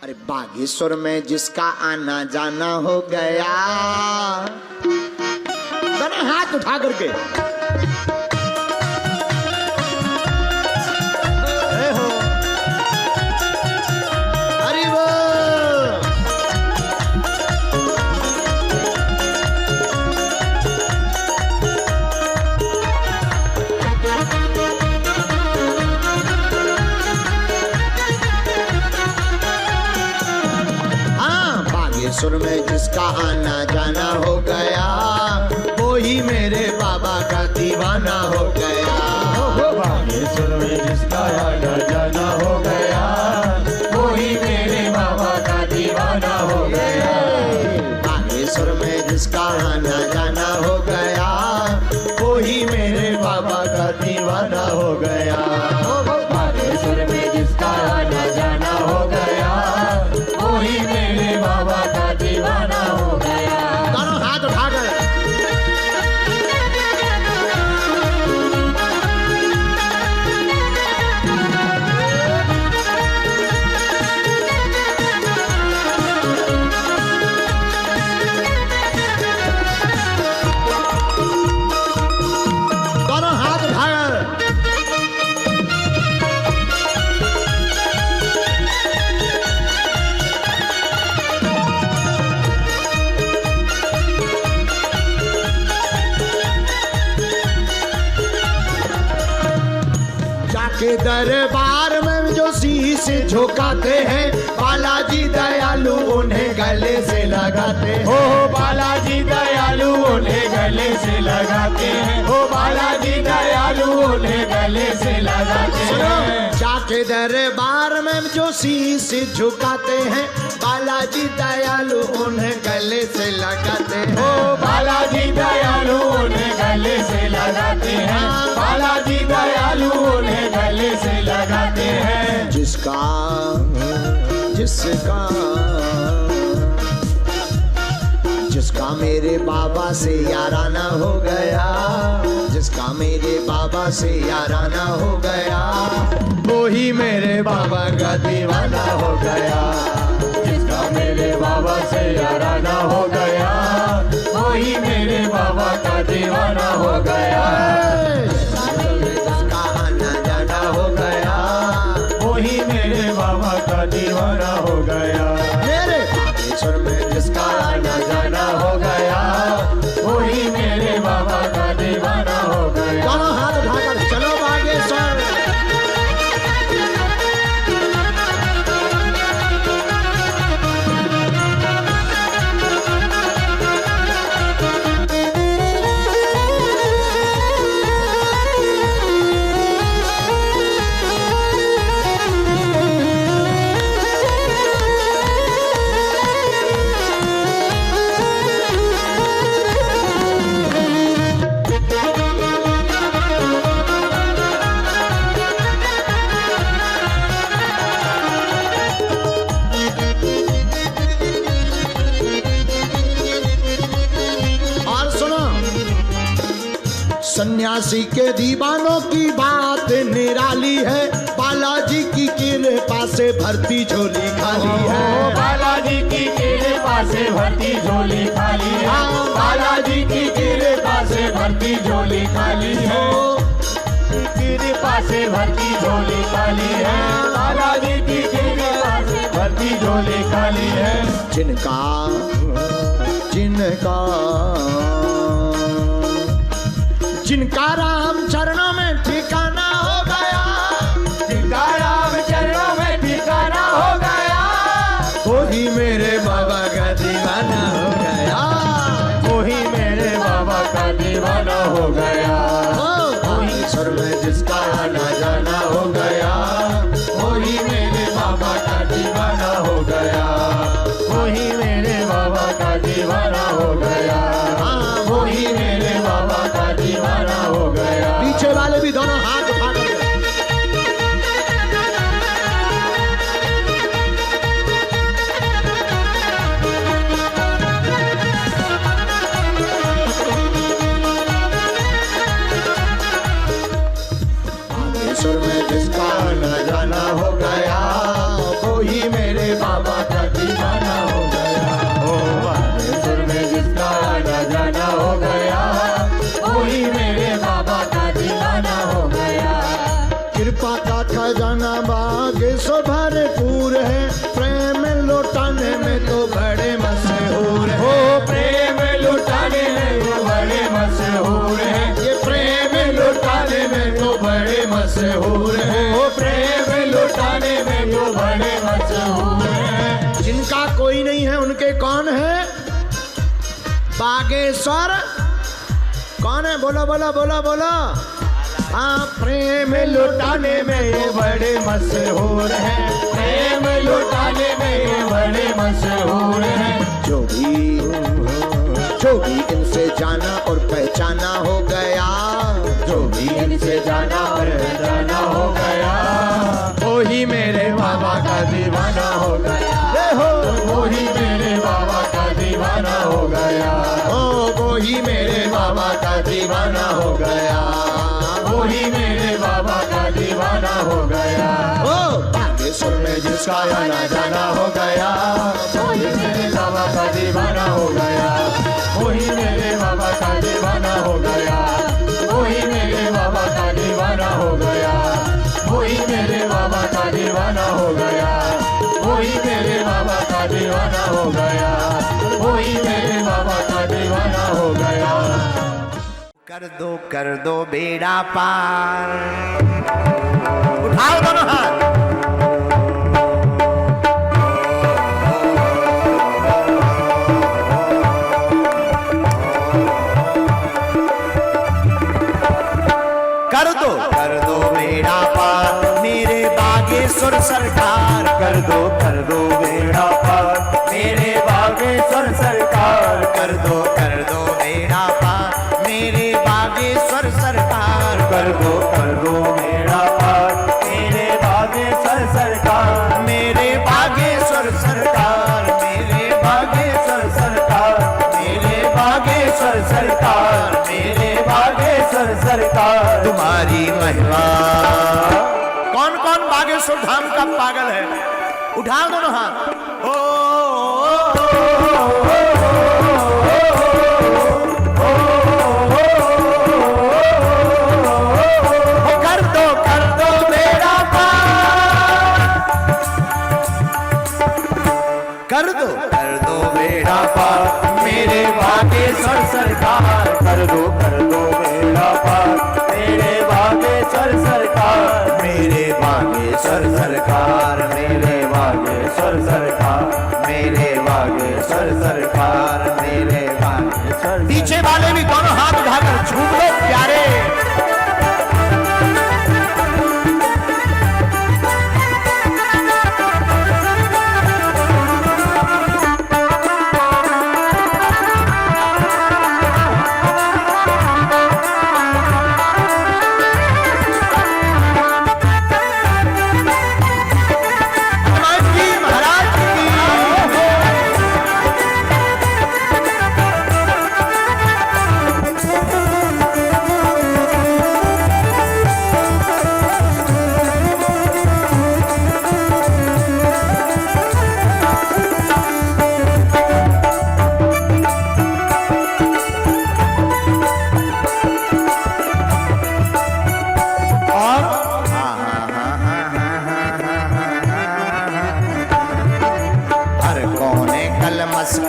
अरे बागेश्वर में जिसका आना जाना हो गया, दोनों हाथ उठा करके अरे वो बागेश्वर में जिसका आना जाना हो गया, वो ही मेरे बाबा का दीवाना हो गया। बागेश्वर में जिसका आना जाना हो गया, वो ही मेरे बाबा का दीवाना हो गया। बागेश्वर में जिसका आना जाना हो गया, वो ही मेरे बाबा का दीवाना हो गया। बागेश्वर में जिसका आना जाना हो गया, वो ही मेरे बाबा का दीवाना हो गया। दोनों हाथ उठाकर दोनों हाथ उठाकर जाके दरबार में जो शीश झुकाते हैं, बालाजी दयालु उन्हें गले से लगाते हैं। ओ बालाजी दयालु उन्हें गले से लगाते हैं। ओ बालाजी दयालु उन्हें गले से लगाते हैं। जाके दरबार में जो शीश झुकाते हैं, बालाजी दयालु उन्हें गले से लगाते हैं। ओ बालाजी दयालु उन्हें गले से लगाते हैं। बालाजी दयालु उन्हें गले से लगाते हैं। जिसका जिसका मेरे बाबा से याराना हो गया, जिसका मेरे बाबा से याराना हो गया, वो ही मेरे बाबा का दीवाना हो गया। जिसका मेरे बाबा से याराना हो गया, वो ही मेरे बाबा का दीवाना हो गया। जिसका आना जाना हो गया, वो ही मेरे बाबा का दीवाना हो गया। मेरे बागेश्वर में जिसका आना जाना हो गया, वो ही मेरे बाबा का दीवाना हो गया। दोनों हाथ उठाकर चलो बागेश्वर। सन्यासी के दीवानों की बात निराली है, बालाजी की कृपा से भरती झोली खाली है। बालाजी की कृपा से भरती झोली खाली है। बालाजी की कृपा से भरती झोली खाली है। कृपा से भरती झोली खाली है। बालाजी की कृपा से भरती झोली खाली है। जिनका जिनका जिनका राम चरणों में ठिकाना हो गया, जिनका राम चरणों में ठिकाना हो गया, वही मेरे बाबा का दीवाना हो गया। वही मेरे बाबा का दीवाना हो गया। बागेश्वर में जिसका आना जाना हो गया, वही मेरे बाबा का दीवाना हो गया। वही मेरे बाबा का दीवाना हो गया। वही मेरे बाबा का दीवाना हो गया। पीछे वाले भी दोनों हाथ उठा कर बागेश्वर में जिसका आना जाना हो गया, वो ही मेरे बाबा गई हैं उनके कौन है? बागेश्वर कौन है? बोलो बोलो बोलो बोलो। हाँ, प्रेम लुटाने में ये बड़े मशहूर हैं, प्रेम लुटाने में ये बड़े मशहूर हैं। जो भी इनसे जाना और पहचाना हो गया, जो भी इनसे जाना और पहचाना हो गया, वही मेरे बाबा का दीवाना हो गया। वही मेरे बाबा का दीवाना हो गया। वही मेरे बाबा का दीवाना हो गया। वही मेरे बाबा का दीवाना हो गया। बागेश्वर में जिसका आना जाना हो गया, वही मेरे बाबा का दीवाना हो गया। वही मेरे बाबा का दीवाना हो गया। वही मेरे बाबा का दीवाना हो गया। वही मेरे बाबा का दीवाना हो गया। वही मेरे बाबा का दीवाना हो गया। वही मेरे बाबा का दीवाना हो गया। कर दो बेड़ा पार। उठाओ दोनों हाथ। कर दो बेड़ा पार मेरे बागेश्वर सरकार। कर दो बेड़ा पार मेरे बागेश्वर सरकार। कर दो बेड़ा पार मेरे बागेश्वर सरकार। कर दो बेड़ा पार मेरे बागेश्वर सरकार। मेरे बागेश्वर सरकार, मेरे बागेश्वर सरकार, मेरे बागेश्वर सरकार। मेरे बागेश्वर सरकार। तुम्हारी महिमा। कौन कौन बागेश्वर धाम का पागल है? उठाओ दोनों हाथ। कर दो बेड़ा पार। कर दो बेड़ा पार मेरे बागेश्वर सरकार। कर दो बेड़ा पार मेरे बागेश्वर सरकार। मेरे बागेश्वर सरकार, मेरे बागेश्वर सरकार। मेरे बागेश्वर सरकार, मेरे बागेश्वर। पीछे वाले भी दोनों हाथ उठाकर झूम लो प्यारे।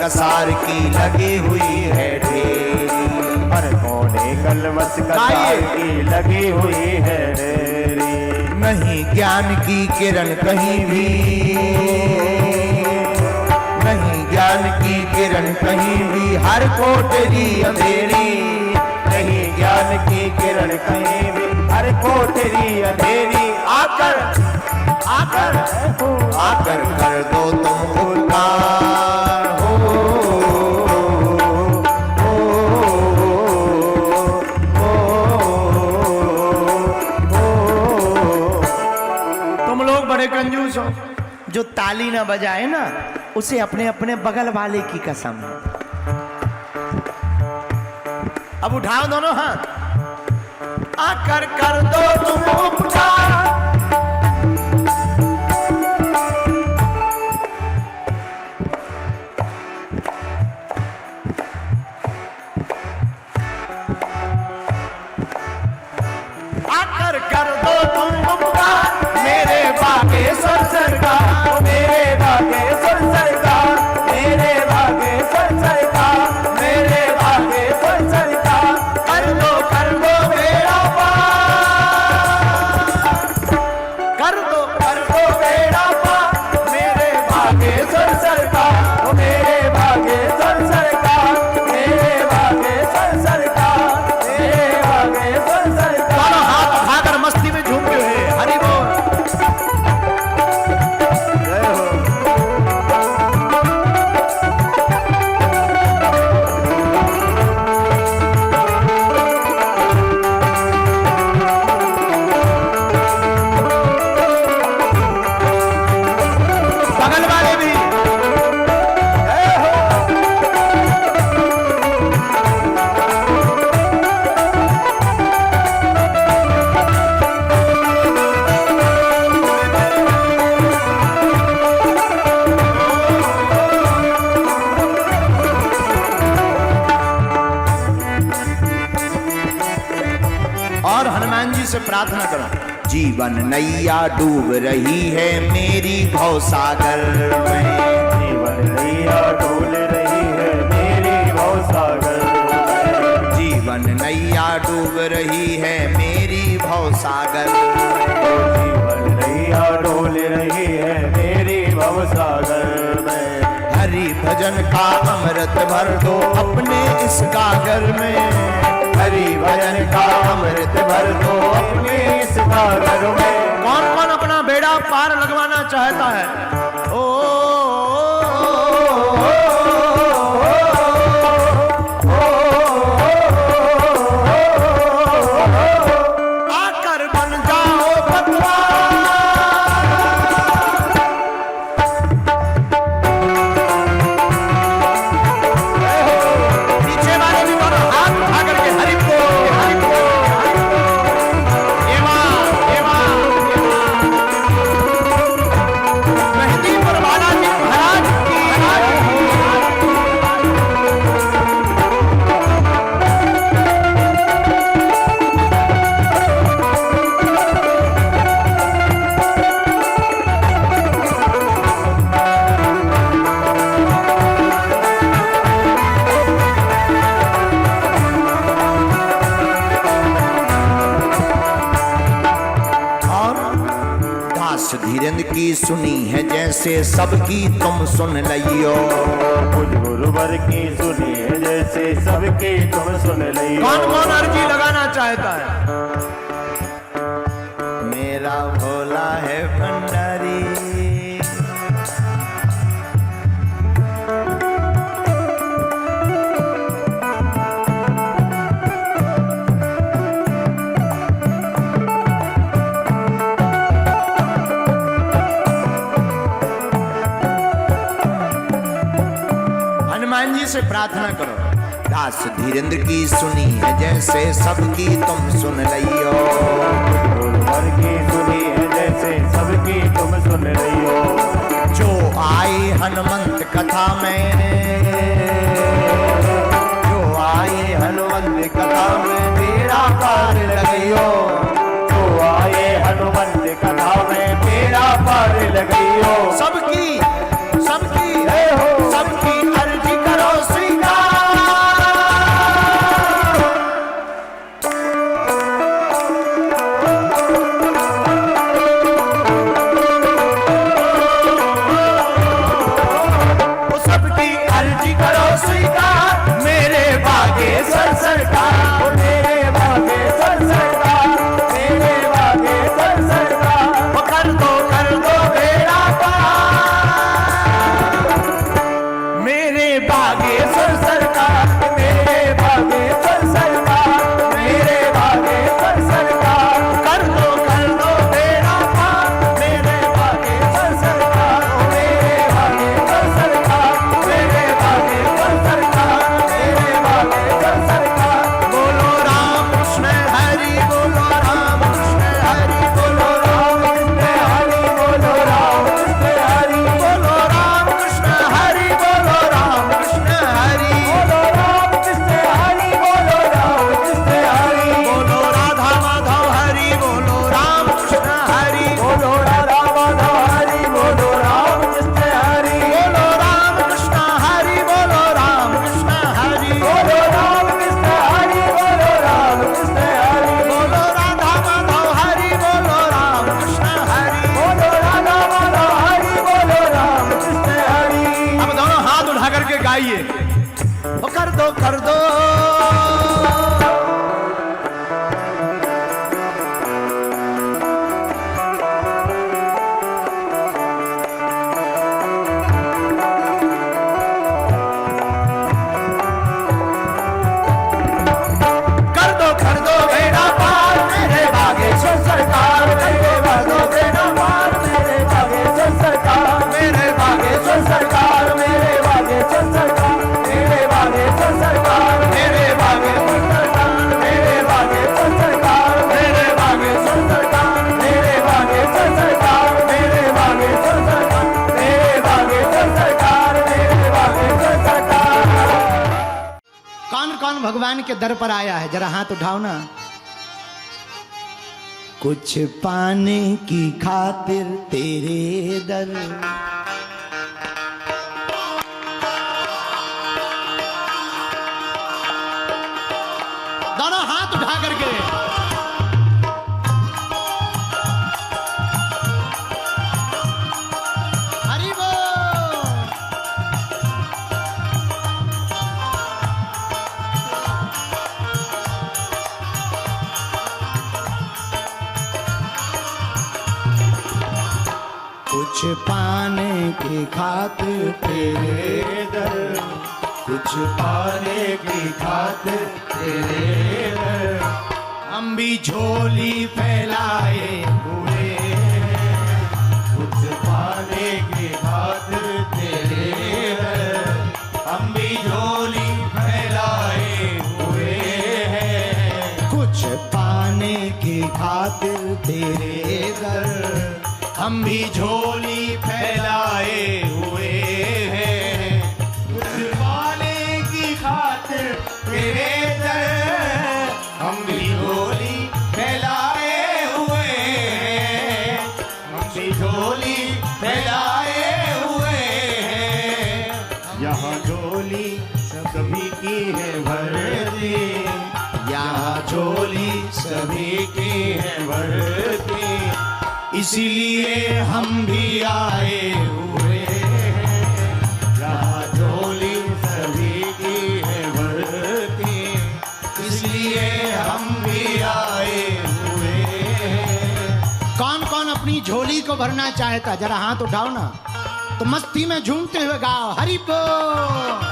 कसार की लगी हुई है ढेरी। हर कोने कलमस कसार की लगी हुई है ढेरी। नहीं ज्ञान की किरण कहीं भी, नहीं ज्ञान की किरण कहीं भी, हर कोठरी अंधेरी। नहीं ज्ञान की किरण कहीं भी, हर कोठरी अंधेरी। आकर आकर आकर कर दो तुम उद्धार हो। तुम लोग बड़े कंजूस हो। जो ताली ना बजाए ना, उसे अपने अपने बगल वाले की कसम है। अब उठाओ दोनों हाथ। आकर कर दो तुम उपकार। आकर कर दो तुम उपकार मेरे बागेश्वर सरकार। मेरे बागेश्वर सरकार। मेरे बागेश्वर सरकार। मेरे बागेश्वर सरकार। कर दो बेड़ा पार। से प्रार्थना करो। जीवन नैया डूब रही है मेरी भव सागर में, जीवन नैया डोल रही है मेरी भव सागर में, जीवन नैया डूब रही है मेरी भव सागर, जीवन नैया डोल रही है मेरी भव सागर में। हरि भजन का अमृत भर दो अपने इस गागर में, हरि भजन का अमृत भर दो अपने इस सागर में। कौन कौन अपना बेड़ा पार लगवाना चाहता है? आकर बन जाओ पतवार। पीछे वाले भी दोनों हाथ उठा करके हरि बोल, हरि बोल, हरि बोल। एवा, एवा, मेहंदीपुर बालाजी महाराज की दास धीरेन्द्र की सुनी है जैसे सबकी तुम सुन लियो। कुछ गुरुवर की सुनी है जैसे सबकी तुम सुन लियो। कौन कौन अर्जी लगाना चाहता है? मेरा भोला है भंडारी, हनुमान जी से प्रार्थना करो। दास धीरेन्द्र की सुनी है जैसे सबकी तुम सुन लियो। गुरुवर की सुनी है जैसे सबकी तुम सुन लियो। जो आई हनुमंत कथा में, जो आई हनुमंत कथा में तेरा पार लगियो। जो आए हनुमंत कथा में तेरा पार लगियो। सबकी सबकी जय हो। सबकी अर्जी करो स्वीकार। वो सबकी अर्जी करो स्वीकार। मेरे बागेश्वर सरकार, ओ मेरे बागेश्वर सरकार, मेरे बागेश्वर सरकार। वो कर दो बेड़ा पार। मेरे बागेश्वर सरकार, मेरे बागेश्वर सरकार, मेरे बागेश्वर सरकार। कर दो बेड़ा पार। मेरे बागेश्वर सरकार, मेरे बागेश्वर सरकार, मेरे बागेश्वर सरकार, मेरे बागेश्वर सरकार। बोलो राम कृष्ण हरि, बोलो राम कृष्ण हरि, बोलो राम कृष्ण हरि, बोलो राम कृष्ण हरि, बोलो राम कृष्ण हरि, बोलो राम कृष्ण हरि, बोलो राम कृष्ण हरि, बोलो राम कृष्ण हरि, बोलो राधा माधव हरि, बोलो राम कृष्ण हरि, बोलो राधा माधव हरि, बोलो राम कृष्ण हरि, बोलो राम कृष्ण हरि, बोलो राम कृष्ण हरि, बोलो राम कृष्ण हरि, बोलो राम कृष्ण हरि, बोलो राधा माधव हरि, बोलो राम कृष्ण हरि। बोलो राधा माधव हरि, बोलो राम कृष्ण हरि। अब दोनों हाथ उठा करके गाइए। वो कर दो कर दो बेड़ा पार। मेरे बागेश्वर सरकार, मेरे बागेश्वर सरकार, मेरे बागेश्वर सरकार, मेरे बागेश्वर सरकार, मेरे बागेश्वर सरकार, मेरे बागेश्वर सरकार, मेरे बागेश्वर सरकार, मेरे बागेश्वर सरकार, मेरे बागेश्वर सरकार, मेरे बागेश्वर सरकार, मेरे बागेश्वर सरकार, मेरे बागेश्वर सरकार, मेरे बागेश्वर सरकार। कौन कौन भगवान के दर पर आया है? जरा हाथ उठाओ ना। कुछ पाने की खातिर तेरे दर। दोनों हाथ उठा करके हरि बोल। कुछ पाने की खातिर तेरे दर, कुछ पाने की खातिर तेरे दर, हम भी झोली फैलाए हुए हैं। कुछ पाने की खातिर तेरे दर, हम भी झोली फैलाए हुए हैं। कुछ पाने की खातिर तेरे दर, हम भी झोली फैलाए हुए हैं। कुछ पाने की खातिर तेरे दर, हम भी झोली फैलाए हुए हैं। हम भी झोली फैलाए हुए हैं। यहाँ झोली सभी की है भरती, यहाँ झोली सभी की है भरती, इसीलिए हम भी आए हुए हैं। यहाँ झोली सभी की है भरती, इसलिए हम भी आए हुए हैं। कौन कौन अपनी झोली को भरना चाहता, जरा हाथ उठाओ ना, तो मस्ती में झूमते हुए गाओ हरि बोल।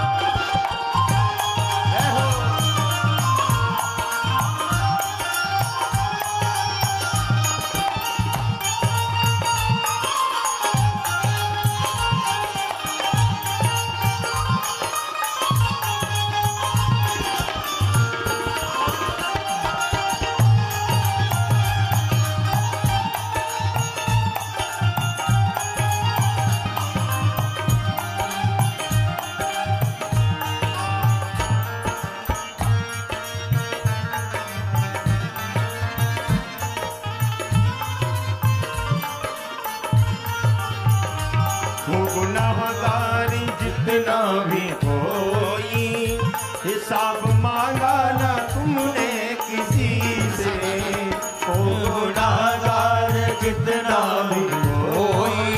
गुनाहगारी जितना भी होई, हिसाब मांगा ना तुमने किसी से। ओ गुनाहगार जितना भी होई,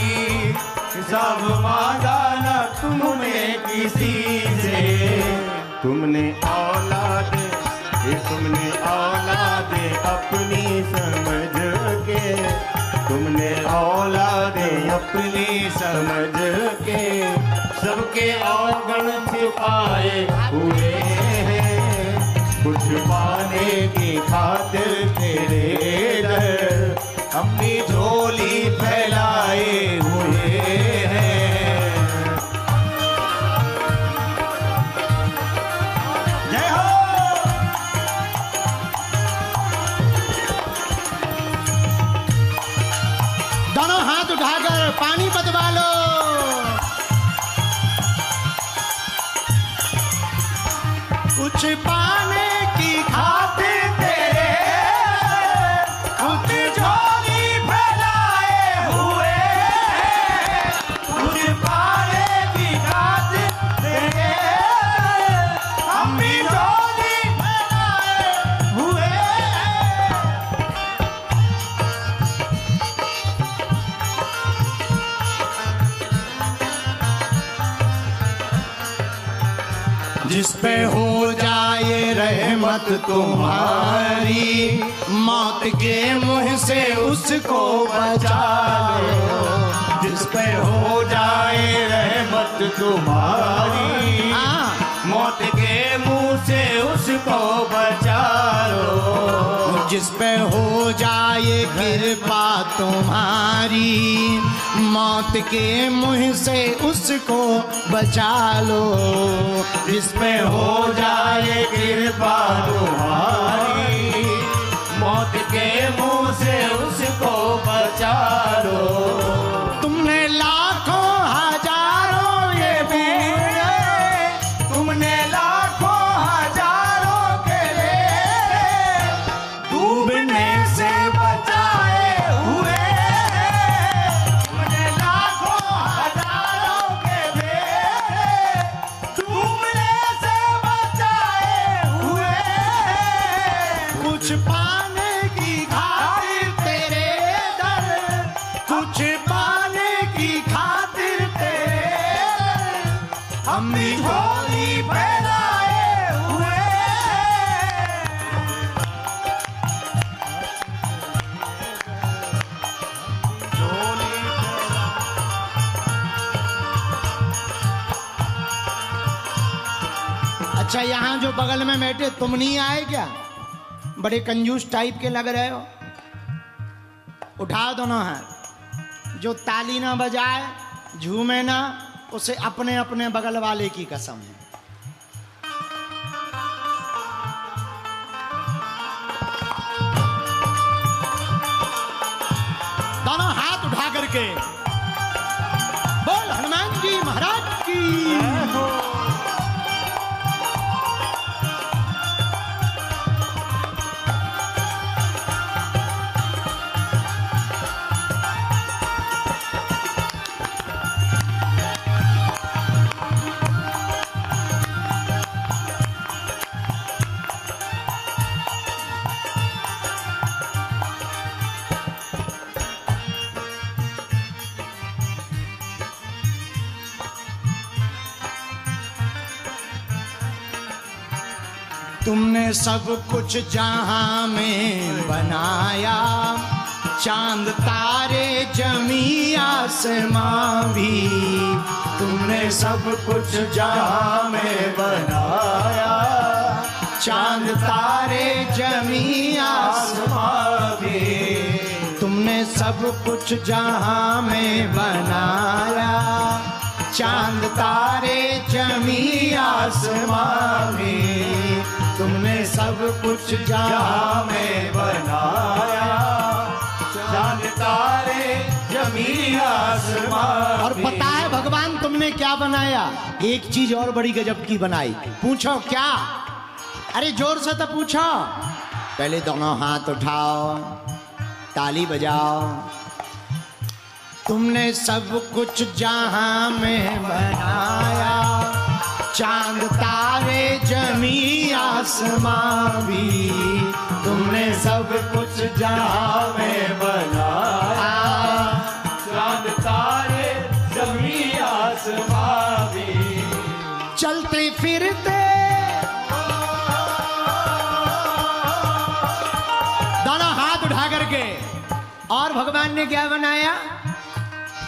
हिसाब मांगा ना तुमने किसी से। तुमने औलाद अपनी समझ के, तुमने औलादे अपनी समझ के, सबके अवगुण छिपाए हुए हैं। कुछ पाने की खातिर तेरे दर, अपनी झोली फैलाए हुए हैं। जय हो। दोनों हाथ उठाकर पानी बदवा लो। कुछ पाने की खातिर तेरे, कुछ झोली फैलाए हुए हैं। कुछ पाने की खातिर तेरे, हम भी झोली फैलाए हुए हैं। जिस पे हो जाए रहमत तुम्हारी, मौत के मुंह से उसको बचा लो। जिस पे हो जाए रहमत तुम्हारी, मौत के मुंह से उसको बचा लो। जिस पे हो जाए कृपा तुम्हारी, मौत के मुंह से उसको बचा लो। जिस पे हो जाए कृपा तुम्हारी, मौत के मुंह से उसको बचा लो। तुमने लाखों हजारों ये मेरे, तुमने लाखों हजारों के लिए डूबने से बचा हम भी झोली फैलाए हुए। अच्छा, यहाँ जो बगल में बैठे तुम नहीं आए क्या? बड़े कंजूस टाइप के लग रहे हो। उठाओ दोनों हाथ। जो ताली ना बजाए, झूमे ना, उसे अपने अपने बगल वाले की कसम है। दोनों हाथ उठा करके बोल हनुमान जी महाराज की। तुमने सब कुछ जहां में बनाया, चांद तारे जमी आसमां भी। तुमने सब कुछ जहां में बनाया, चांद तारे जमी आसमां भी। तुमने सब कुछ जहां में बनाया, चांद तारे जमी आसमां में। तुमने सब कुछ जहां में बनाया, चांद तारे जमी आसमां। और पता है भगवान तुमने क्या बनाया? एक चीज और बड़ी गजब की बनाई। पूछो क्या? अरे जोर से तो पूछो। पहले दोनों हाथ उठाओ, ताली बजाओ। तुमने सब कुछ जहां में बनाया, चांद तारे जमी आसमां भी। तुमने सब कुछ जहां में बनाया, चांद तारे जमी आसमां भी। चलते फिरते दोनों हाथ उठा करके। और भगवान ने क्या बनाया?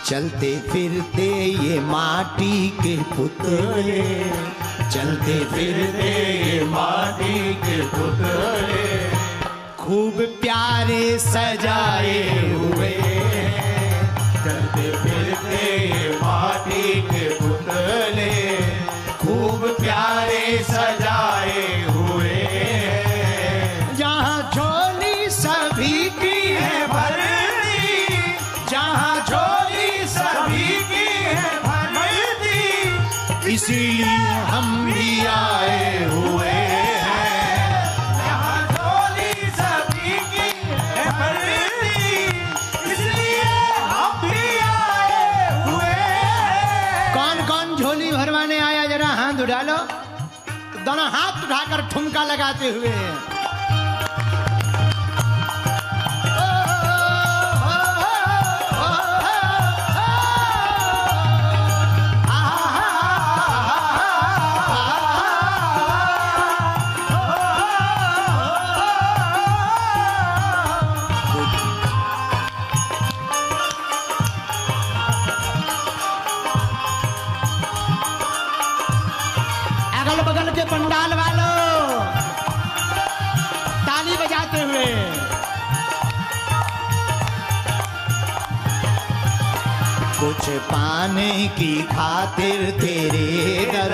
चलते फिरते ये माटी के पुतले, चलते फिरते ये माटी के पुतले, खूब प्यारे सजाए हुए। चलते फिरते ये माटी के पुतले, खूब प्यारे सजाए हुए। जहाँ झोली सभी की है भरती, जहाँ झोली सभी की है भरती, इसीलिए हम भी आए हुए हैं। जहाँ झोली सभी की है भरती, इसलिए हम भी आए हुए हैं। कौन कौन झोली भरवाने आया? जरा हाथ उठा लो। दोनों हाथ उठाकर ठुमका लगाते हुए। अगल बगल के पंडाल वालों ताली बजाते हुए। कुछ पाने की खातिर तेरे दर,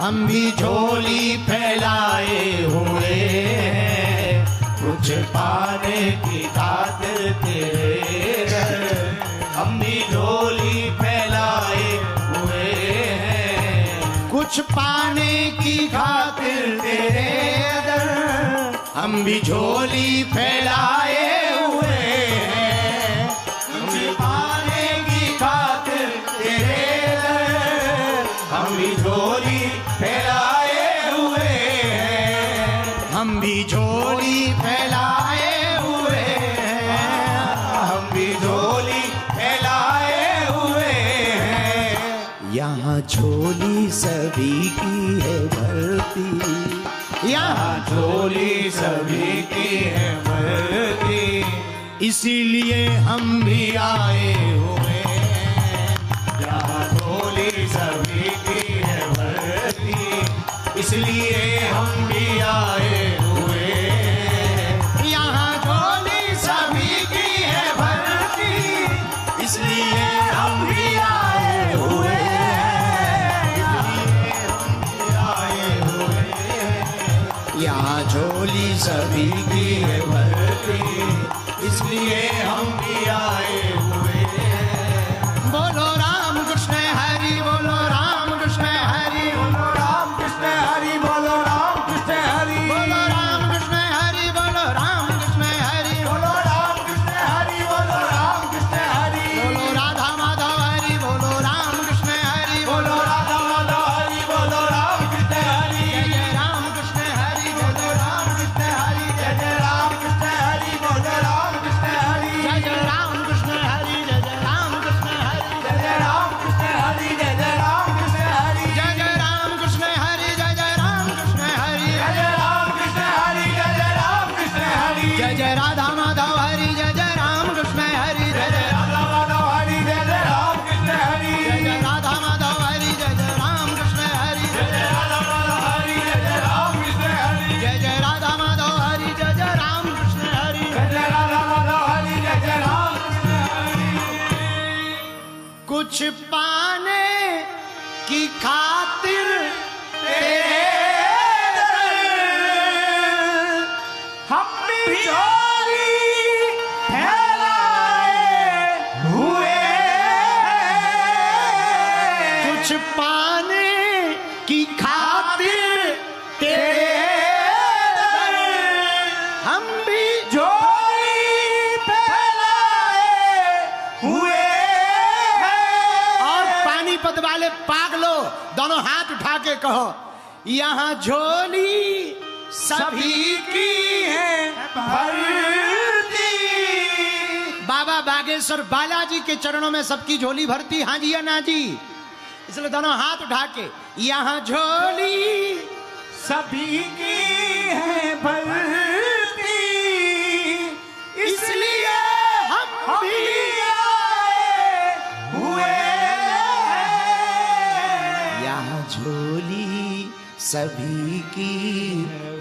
हम भी झोली फैलाए हुए हैं। कुछ पाने की खातिर तेरे दर, हम भी झोली फैलाए हुए हैं। कुछ पाने की खातिर तेरे दर, हम भी झोली फैलाए हुए हैं। कुछ पाने की खातिर तेरे दर, हम भी झोली फैलाए हुए हैं। हम भी झोली फैलाए हुए हैं। हम भी झोली फैलाए हुए हैं। यहाँ झोली सभी की है भरती, यहाँ झोली सभी की है भरती, इसीलिए हम भी आए हुए। यहाँ झोली सभी की है भरती, इसलिए हम भी आए हुए। यहाँ झोली सभी की है भरती, इसलिए हम भी आए हुए। यहाँ झोली सभी की है भरती, इसलिए हम भी आए हुए। बोलो राम कृष्ण हरि, बोलो राम कृष्ण हरि, बोलो राम कृष्ण हरि, बोलो राम कृष्ण हरि, बोलो राम कृष्ण हरि, बोलो राम कृष्ण हरि, बोलो राम कृष्ण हरि, बोलो राम कृष्ण हरि, बोलो राधा माधव हरि, बोलो राम कृष्ण हरि, बोलो राधा माधव हरि, बोलो राम कृष्ण हरि, जय राम कृष्ण हरि, बोलो राम कृष्ण हरि, जय राम कृष्ण हरि, बोलो राम कृष्ण हरि, जय राम कृष्ण हरि, जय राम कृष्ण हरि, जय राम कृष्ण हरि, जय राम कृष्ण हरि, जय राम कृष्ण हरि, जय राम कृष्ण हरि, जय राम कृष्ण हरि, जय राम कृष्ण हरि, जय राधा माधव हरि, जय राम कृष्ण हरि, जय राधा माधव हरि, जय राम कृष्ण हरि, जय राधा माधव हरि, जय राम कृष्ण हरि, जय राधा माधव हरि, जय राम कृष्ण हरि, जय राधा माधव हरि, जय राम कृष्ण हरि। जय राधा माधव हरि, जय राम कृष्ण हरि। कुछ पाने की खातिर तेरे दर हम भी झोली फैलाए हुए। कुछ पाने की खातिर तेरे दर हम भी झोली फैलाए हुए हैं। और पानीपत वाले पागलो दोनों हाथ उठा के कहो, यहाँ झोली सभी की है भरती। बाबा बागेश्वर बालाजी के चरणों में सबकी झोली भरती, हाँ जी या ना जी? इसलिए दोनों हाथ उठा के यहाँ झोली सभी की है भरती, इसलिए हम भी आए हुए हैं। यहाँ झोली सभी की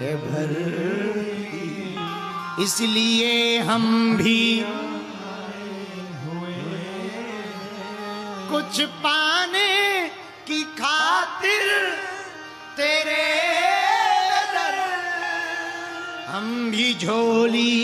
है भरती, इसलिए हम भी कुछ पाने की खातिर तेरे दर हम भी झोली